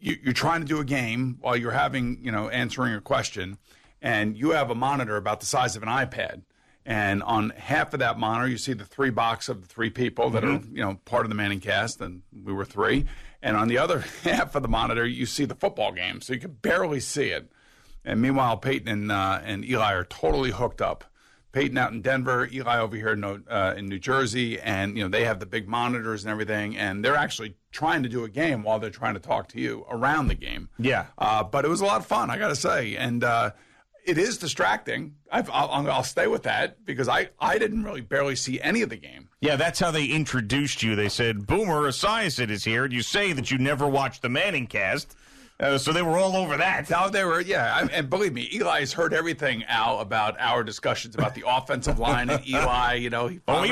you're trying to do a game while you're answering a question, and you have a monitor about the size of an iPad. And on half of that monitor, you see the 3 box of the 3 people that are, part of the Manning cast, and we were 3. And on the other half of the monitor, you see the football game, so you can barely see it. And meanwhile, Peyton and Eli are totally hooked up. Peyton out in Denver, Eli over here in New Jersey, and they have the big monitors and everything, and they're actually trying to do a game while they're trying to talk to you around the game. Yeah. But it was a lot of fun, I got to say, and it is distracting. I'll stay with that because I didn't really barely see any of the game. Yeah, that's how they introduced you. They said, Boomer Esiason is here, and you say that you never watched the Manning cast. So they were all over that. No, they were, yeah. And believe me, Eli's heard everything, Al, about our discussions about the offensive line and Eli. He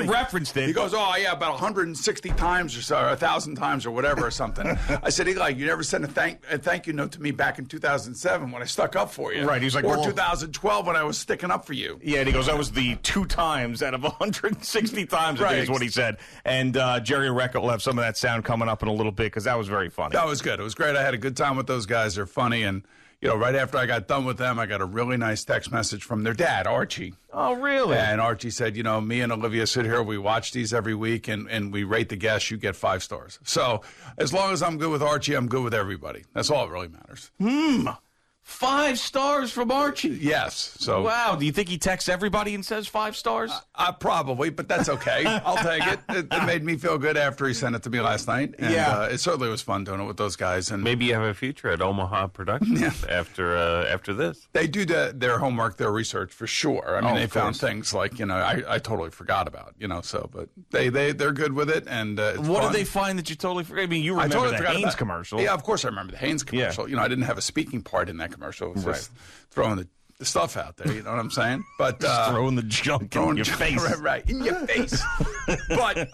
referenced it. He goes, about 160 times or so, or 1,000 times or whatever or something. I said, Eli, you never sent a thank you note to me back in 2007 when I stuck up for you. Right. He's like, or 2012 when I was sticking up for you. Yeah, and he goes, that was the 2 times out of 160 times, I think is what he said. And Jerry Recca will have some of that sound coming up in a little bit because that was very funny. That was good. It was great. I had a good time with those guys. They're funny, and right after I got done with them, I got a really nice text message from their dad, Archie. Oh, really? And Archie said, me and Olivia sit here, we watch these every week, and we rate the guests. You get 5 stars. So as long as I'm good with Archie, I'm good with everybody. That's all that really matters. 5 stars from Archie. Yes. So wow. Do you think he texts everybody and says 5 stars? Probably, but that's okay. I'll take it. It made me feel good after he sent it to me last night. And, it certainly was fun doing it with those guys. And maybe you have a future at Omaha Productions after this. They do their homework, their research for sure. I mean, they found things like I totally forgot about. But they're good with it. And it's what fun. did they find that you totally forgot? I mean, you remember the Haynes commercial? Yeah, of course I remember the Haynes commercial. Yeah. I didn't have a speaking part in that commercial. It was just throwing the stuff out there, you know what I'm saying? But just throwing the junk in your face. Right, in your face. But,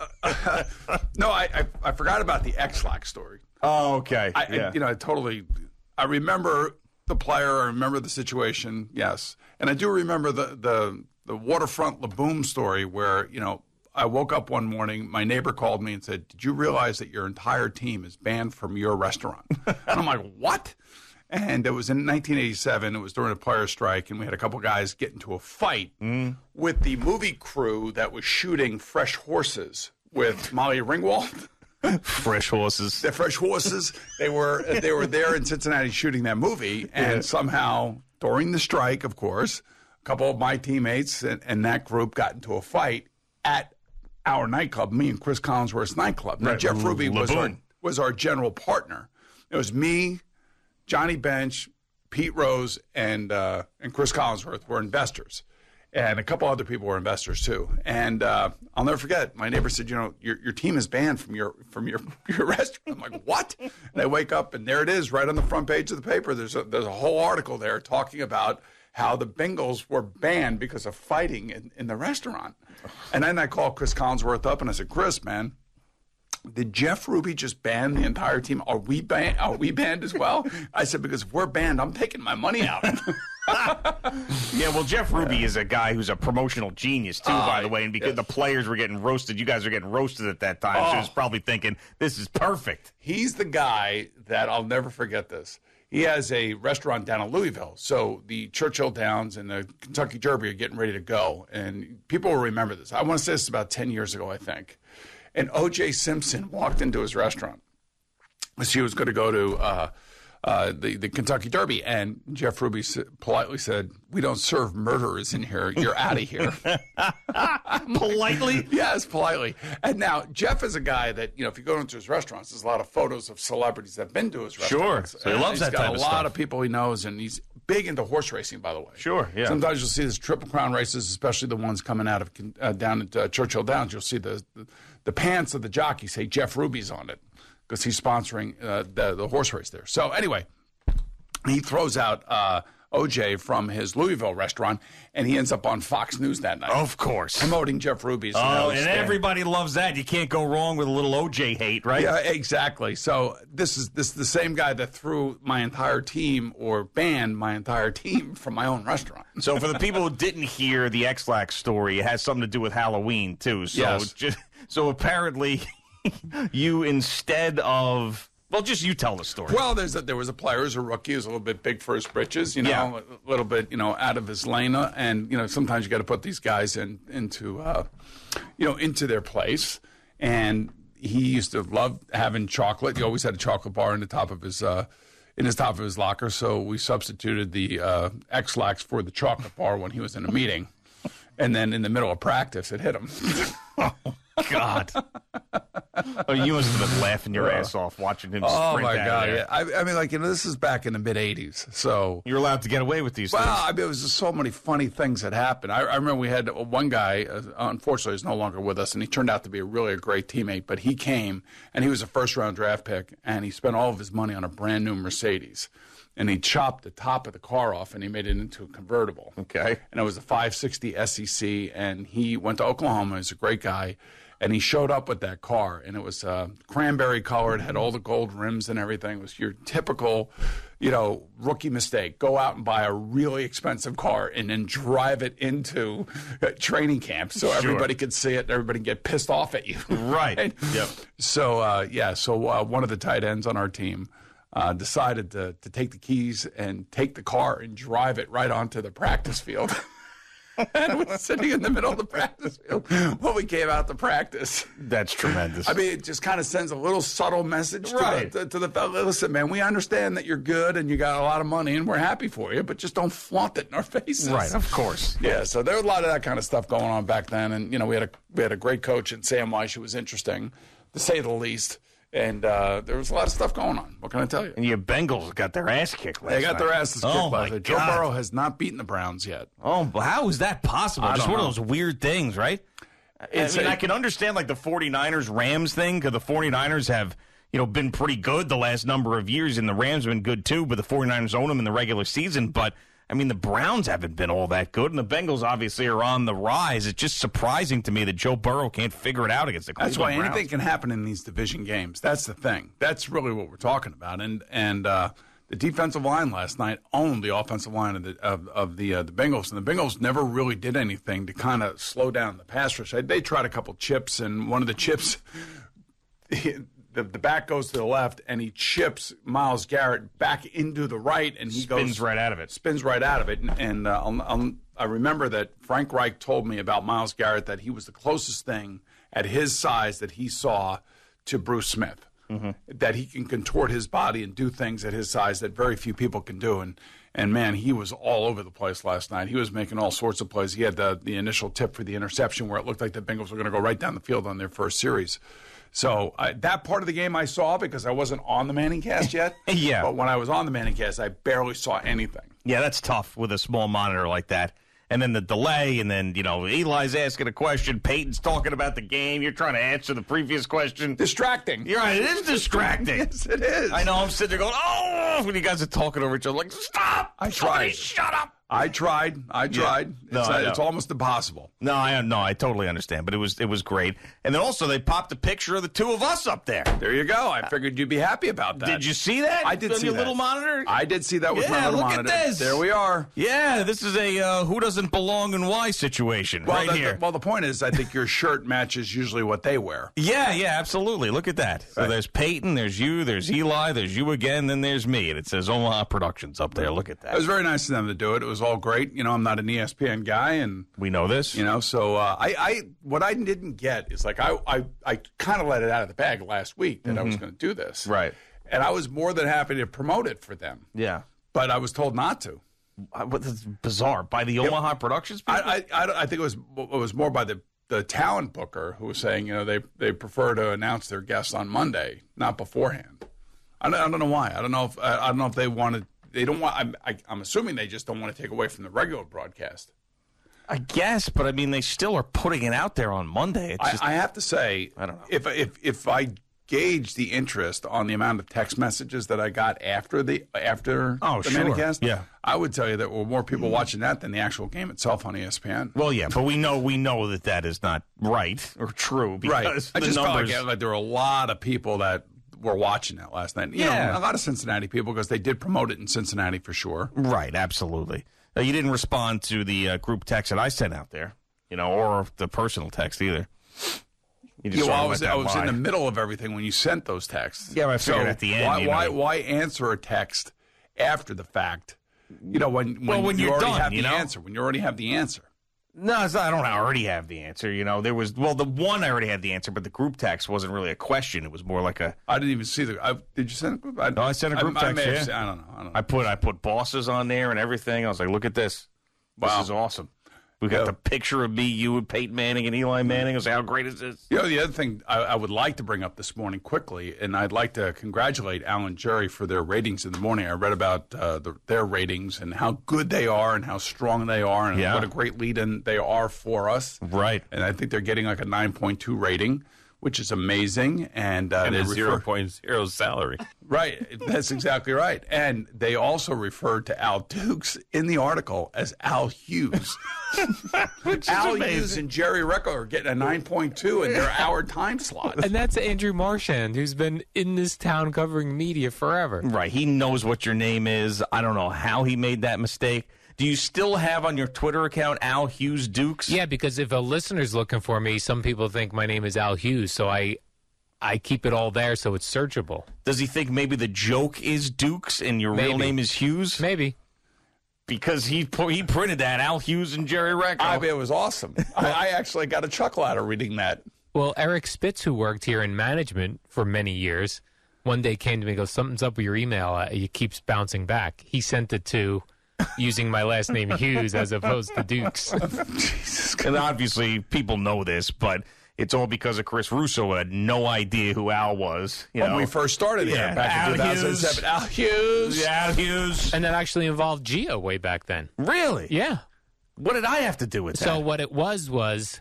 no, I forgot about the X-Lax story. Oh, okay. I remember the player, I remember the situation, yes. And I do remember the waterfront Laboom story where, I woke up one morning, my neighbor called me and said, did you realize that your entire team is banned from your restaurant? And I'm like, what? And it was in 1987. It was during a player strike, and we had a couple guys get into a fight with the movie crew that was shooting Fresh Horses with Molly Ringwald. Fresh Horses. The Fresh Horses. They were there in Cincinnati shooting that movie, and somehow during the strike, of course, a couple of my teammates and that group got into a fight at our nightclub, me and Chris Collinsworth's nightclub. Now, Jeff Ruby was our general partner. It was me, Johnny Bench, Pete Rose, and Chris Collinsworth were investors. And a couple other people were investors, too. And I'll never forget, my neighbor said, your team is banned from your restaurant. I'm like, what? And I wake up, and there it is, right on the front page of the paper. There's a whole article there talking about how the Bengals were banned because of fighting in the restaurant. And then I called Chris Collinsworth up, and I said, Chris, man, did Jeff Ruby just ban the entire team? Are we banned? Are we banned as well? I said, because if we're banned, I'm taking my money out. Yeah, well, Jeff Ruby is a guy who's a promotional genius, too, by the way. And because the players were getting roasted, you guys were getting roasted at that time. So he was probably thinking, this is perfect. He's the guy that I'll never forget this. He has a restaurant down in Louisville. So the Churchill Downs and the Kentucky Derby are getting ready to go. And people will remember this. I want to say this is about 10 years ago, I think. And O.J. Simpson walked into his restaurant. She was going to go to the Kentucky Derby, and Jeff Ruby politely said, "We don't serve murderers in here. You're out of here." Politely? Yes, politely. And now, Jeff is a guy that, if you go into his restaurants, there's a lot of photos of celebrities that have been to his restaurants. Sure. So he loves that type of stuff. He's got a lot of people he knows, and he's big into horse racing, by the way. Sure, yeah. Sometimes you'll see these Triple Crown races, especially the ones coming out of down at Churchill Downs. You'll see the pants of the jockey say Jeff Ruby's on it because he's sponsoring the horse race there. So anyway, he throws out OJ from his Louisville restaurant, and he ends up on Fox News that night. Of course. Promoting Jeff Ruby's. Oh, and everybody loves that. You can't go wrong with a little OJ hate, right? Yeah, exactly. So this is the same guy that threw my entire team or banned my entire team from my own restaurant. So for the people who didn't hear the X-Lax story, it has something to do with Halloween, too. So, yes. So apparently you, instead of Well, just you tell the story. Well, there was a player who's a rookie, who's a little bit big for his britches, a little bit, out of his lane. And, sometimes you got to put these guys into their place. And he used to love having chocolate. He always had a chocolate bar in the top of his top of his locker. So we substituted the X-Lax for the chocolate bar when he was in a meeting. And then in the middle of practice, it hit him. Oh, God. Oh, you must have been laughing your ass off watching him sprint Oh, my God. there. Yeah. I mean, this is back in the mid-'80s. So You're allowed to get away with these Well, things. I mean, it was just so many funny things that happened. I remember we had one guy, unfortunately, he's no longer with us, and he turned out to be a great teammate. But he came, and he was a first-round draft pick, and he spent all of his money on a brand-new Mercedes. And he chopped the top of the car off, and he made it into a convertible. Okay. And it was a 560 SEC, and he went to Oklahoma. He's a great guy. And he showed up with that car, and it was cranberry colored, had all the gold rims and everything. It was your typical, rookie mistake. Go out and buy a really expensive car and then drive it into training camp so everybody could see it and everybody can get pissed off at you. Right. Yep. So, one of the tight ends on our team decided to take the keys and take the car and drive it right onto the practice field. And it was sitting in the middle of the practice field when we came out to practice. That's tremendous. I mean, it just kind of sends a little subtle message to the fellow. Listen, man, we understand that you're good and you got a lot of money and we're happy for you, but just don't flaunt it in our faces. Right, of course. Yeah, so there was a lot of that kind of stuff going on back then. And, we had a great coach in Sam Weiss who was interesting, to say the least. And there was a lot of stuff going on. What can I tell you? And your Bengals got their ass kicked last They got night. their asses kicked last night. Joe God. Burrow has not beaten the Browns yet. Oh, well, how is that possible? I Just don't one know. of those weird things, right? I can understand like the 49ers-Rams thing because the 49ers have been pretty good the last number of years, and the Rams have been good too, but the 49ers own them in the regular season. But, I mean, the Browns haven't been all that good, and the Bengals obviously are on the rise. It's just surprising to me that Joe Burrow can't figure it out against the Cleveland That's why Browns. anything can happen in these division games. That's the thing. That's really what we're talking about. And the defensive line last night owned the offensive line of the Bengals, and the Bengals never really did anything to kind of slow down the pass rush. They tried a couple chips, and one of the chips. The back goes to the left, and he chips Myles Garrett back into the right, and he Spins right out of it. Spins right out of it. And I remember that Frank Reich told me about Myles Garrett that he was the closest thing at his size that he saw to Bruce Smith. Mm-hmm. That he can contort his body and do things at his size that very few people can do. And man, he was all over the place last night. He was making all sorts of plays. He had the initial tip for the interception where it looked like the Bengals were going to go right down the field on their first series. So that part of the game I saw because I wasn't on the Manning cast yet. Yeah. But when I was on the Manning cast, I barely saw anything. Yeah, that's tough with a small monitor like that. And then the delay, and then, Eli's asking a question, Peyton's talking about the game, you're trying to answer the previous question. Distracting. You're right, it is distracting. Yes, it is. I know, I'm sitting there going, oh, when you guys are talking over each other, like, stop! I Somebody tried. shut up! I tried. Yeah. No, I know. It's almost impossible. No, I totally understand, but it was great. And then also they popped a picture of the two of us up there. There you go. I figured you'd be happy about that. Did you see that? I did on see your that. little monitor? I did see that with my Yeah, little look monitor. at this. There we are. Yeah, this is a who doesn't belong and why situation right here. The point is, I think your shirt matches usually what they wear. Yeah, absolutely. Look at that. So there's Peyton, there's you, there's Eli, there's you again, then there's me. And it says Omaha Productions up there. Look at that. It was very nice of them to do it. It was all great. I'm not an ESPN guy, and We know this. so what I didn't get is like I kind of let it out of the bag last week that I was going to do this. Right. And I was more than happy to promote it for them. Yeah. But I was told not to. This is bizarre. By the Omaha Productions people? I think it was more by the talent booker who was saying, they prefer to announce their guests on Monday, not beforehand. I don't know why. I don't know if they wanted. They don't want. I'm assuming they just don't want to take away from the regular broadcast. I guess, but I mean, they still are putting it out there on Monday. It's just, I have to say, I don't know. If I gauge the interest on the amount of text messages that I got after the Manicast, yeah, I would tell you that there were more people watching that than the actual game itself on ESPN. Well, yeah, but we know that is not right or true because I the just numbers. felt like there were a lot of people that were watching that last night. Yeah. A lot of Cincinnati people because they did promote it in Cincinnati for sure. Right, absolutely. You didn't respond to the group text that I sent out there, or the personal text either. You just I sort of was let that in the lie. middle of everything when you sent those texts. Yeah, but I figured at the end, Why answer a text after the fact? When when you you're already done, have you the know? answer. When you already have the answer. No, it's not, I don't already have the answer. There was, the one I already had the answer, but the group text wasn't really a question. It was more like a... I didn't even see did you send a group? No, I sent a group text, may have yeah. I don't know. I put bosses on there and everything. I was like, look at this. This Wow. is awesome. We got the picture of me, you, and Peyton Manning and Eli Manning. I was like, how great is this? The other thing I would like to bring up this morning quickly, and I'd like to congratulate Al and Jerry for their ratings in the morning. I read about their ratings and how good they are and how strong they are and what a great lead-in they are for us. Right. And I think they're getting like a 9.2 rating, which is amazing. And a they 0.0 salary. Right, that's exactly right. And they also referred to Al Dukes in the article as Al Hughes. Al Hughes and Jerry Recco are getting a 9.2 in their hour time slot. And that's Andrew Marchand, who's been in this town covering media forever. Right. He knows what your name is. I don't know how he made that mistake. Do you still have on your Twitter account Al Hughes Dukes? Yeah, because if a listener's looking for me, some people think my name is Al Hughes, so I keep it all there so it's searchable. Does he think maybe the joke is Dukes and your real name is Hughes? Maybe. Because he printed that, Al Hughes and Jerry Recco. I mean, it was awesome. I actually got a chuckle out of reading that. Well, Eric Spitz, who worked here in management for many years, one day came to me and goes, something's up with your email. It keeps bouncing back. He sent it to using my last name Hughes as opposed to Dukes. Jesus Christ. And obviously people know this, but it's all because of Chris Russo, who had no idea who Al was. When we first started here back in 2007. Al Hughes. Yeah, Al Hughes. And that actually involved Gio way back then. Really? Yeah. What did I have to do with that? So what it was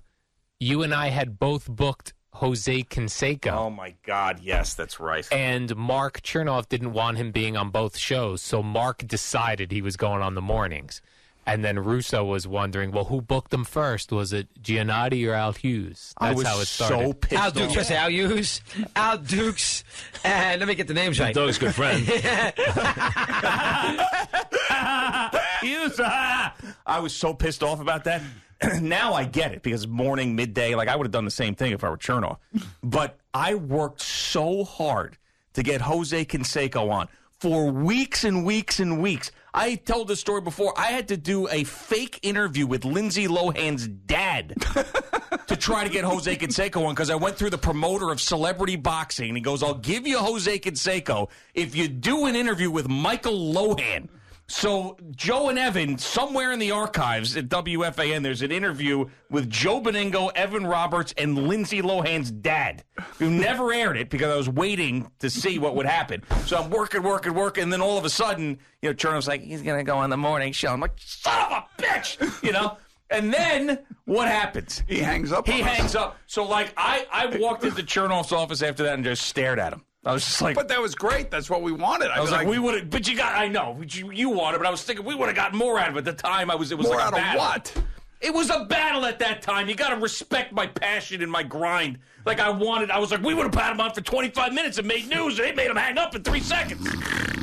you and I had both booked Jose Canseco. Oh, my God. Yes, that's right. And Mark Chernoff didn't want him being on both shows, so Mark decided he was going on the mornings. And then Russo was wondering, well, who booked him first? Was it Giannotti or Al Hughes? That's how it started. So pissed Al Dukes, off. Al Hughes, Al Dukes, and let me get the names right. Doug's good friend. Hughes, I was so pissed off about that. Now I get it, because morning, midday, like I would have done the same thing if I were Chernoff. But I worked so hard to get Jose Canseco on for weeks and weeks and weeks. I told this story before. I had to do a fake interview with Lindsay Lohan's dad to try to get Jose Canseco on, because I went through the promoter of Celebrity Boxing, and he goes, I'll give you Jose Canseco if you do an interview with Michael Lohan. So Joe and Evan, somewhere in the archives at WFAN, there's an interview with Joe Beningo, Evan Roberts, and Lindsay Lohan's dad. We never aired it because I was waiting to see what would happen. So I'm working, and then all of a sudden, Chernoff's like, he's going to go on the morning show. I'm like, son of a bitch, And then what happens? He hangs up. He hangs up. So, like, I walked into Chernoff's office after that and just stared at him. I was just like, But that was great. That's what we wanted. I was like, we would have, but I know, you wanted, but I was thinking we would have gotten more out of it. At the time, it was more like out a of battle. what? It was a battle at that time. You got to respect my passion and my grind. Like I was like, we would have had him on for 25 minutes and made news, and they made him hang up in 3 seconds.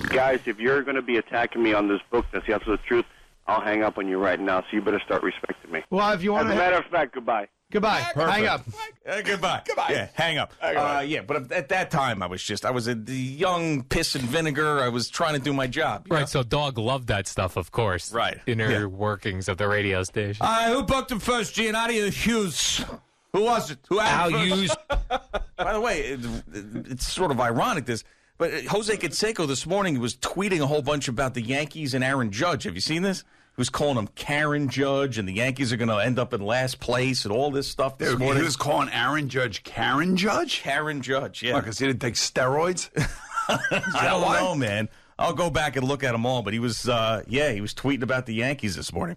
Guys, if you're going to be attacking me on this book, that's the absolute truth, I'll hang up on you right now, so you better start respecting me. Well, if you want As a matter of fact, goodbye. Goodbye. Hang up. Goodbye. Yeah, hang up. Yeah, but at that time, I was a young piss and vinegar. I was trying to do my job. Right, so Dog loved that stuff, of course. Right. Inner workings of the radio station. Who booked him first, Giannotti or Hughes? Who was it? Who Al Hughes. By the way, it's sort of ironic, this, but Jose Canseco this morning was tweeting a whole bunch about the Yankees and Aaron Judge. Have you seen this? He was calling him Karen Judge, and the Yankees are going to end up in last place, and all this stuff this morning. He was calling Aaron Judge Karen Judge? Karen Judge, yeah. Because he didn't take steroids? I don't know, man. I'll go back and look at them all, but he was tweeting about the Yankees this morning.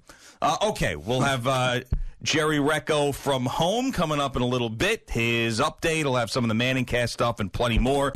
Okay, we'll have Jerry Recco from home coming up in a little bit. His update will have some of the Manning Cast stuff and plenty more.